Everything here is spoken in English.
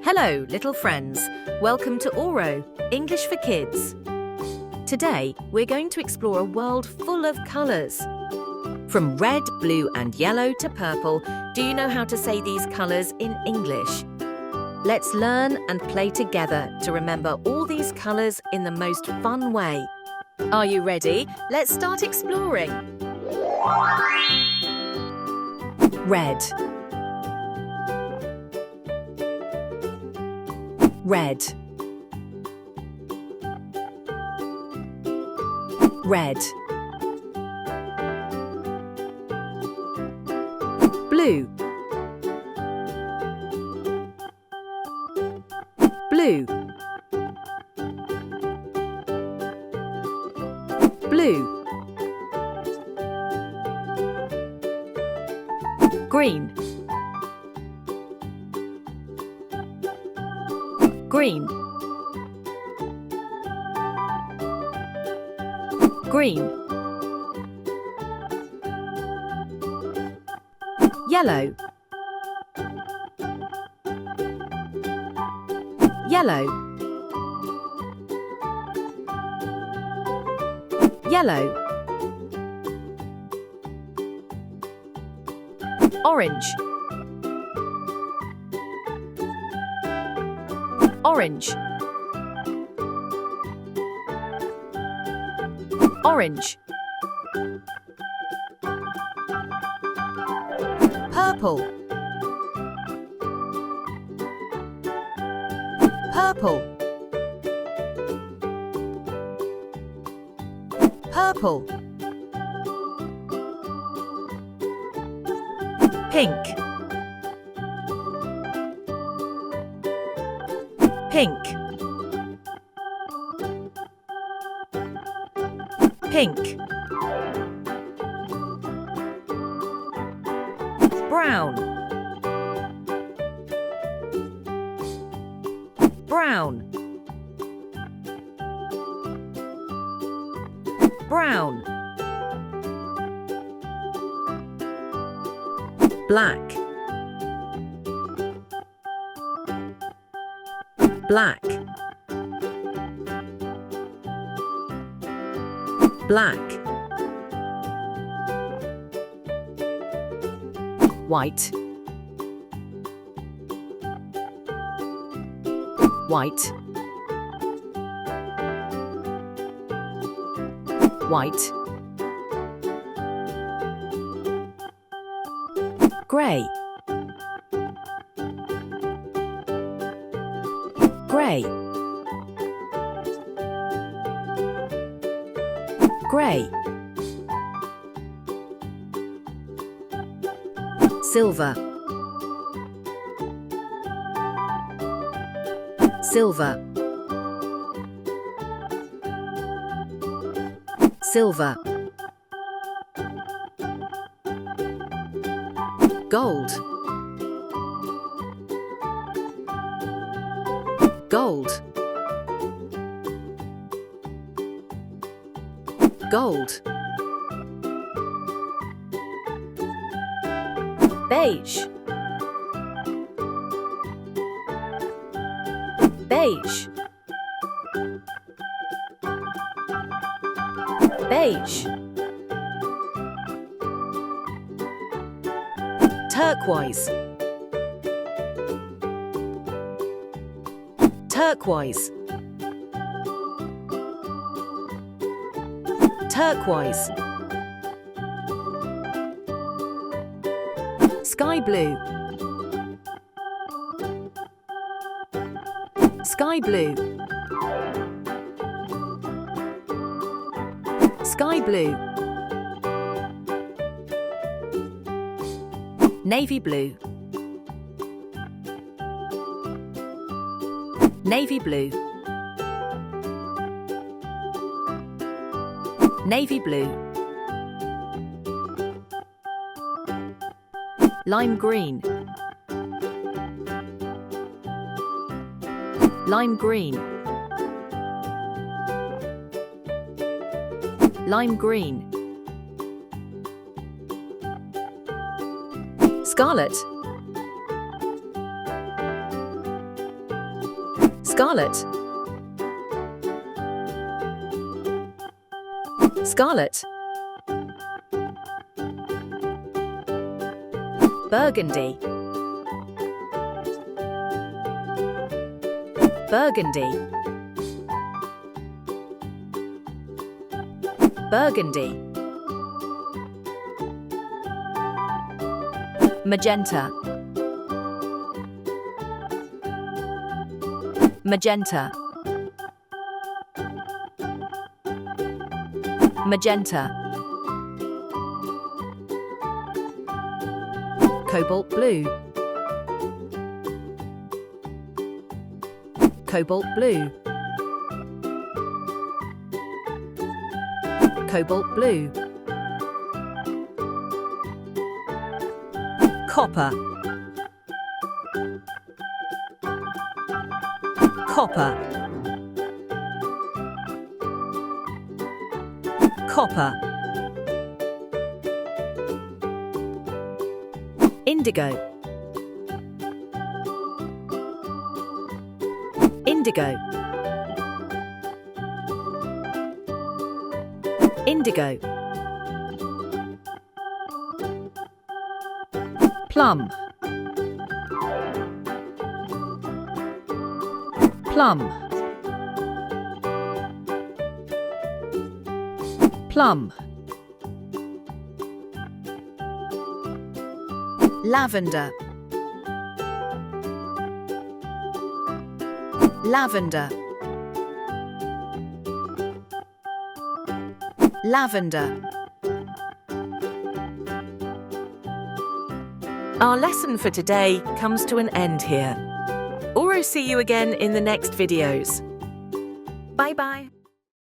Hello, little friends. Welcome to Auro, English for Kids. Today, we're going to explore a world full of colours. From red, blue and yellow to purple, do you know how to say these colours in English? Let's learn and play together to remember all these colours in the most fun way. Are you ready? Let's start exploring. Red. Red. Red. Blue. Blue. Blue. Green. Green. Green. Yellow. Yellow. Yellow. Orange. Orange. Orange. Purple. Purple. Purple. Pink. Pink. Pink. Brown. Brown. Brown. Black. Black. Black. White. White. White. Grey. Grey. Grey. Silver. Silver. Silver. Gold. Gold. Gold. Beige. Beige. Beige. Turquoise. Turquoise. Turquoise. Sky blue. Sky blue. Sky blue. Navy blue. Navy blue. Navy blue. Lime green. Lime green. Lime green. Scarlet. Scarlet. Scarlet. Burgundy. Burgundy. Burgundy. Magenta. Magenta. Magenta. Cobalt blue. Cobalt blue. Cobalt blue. Copper. Copper. Copper. Indigo. Indigo. Indigo. Plum. Plum. Plum. Lavender. Lavender. Lavender. Our lesson for today comes to an end here. Auro see you again in the next videos. Bye-bye.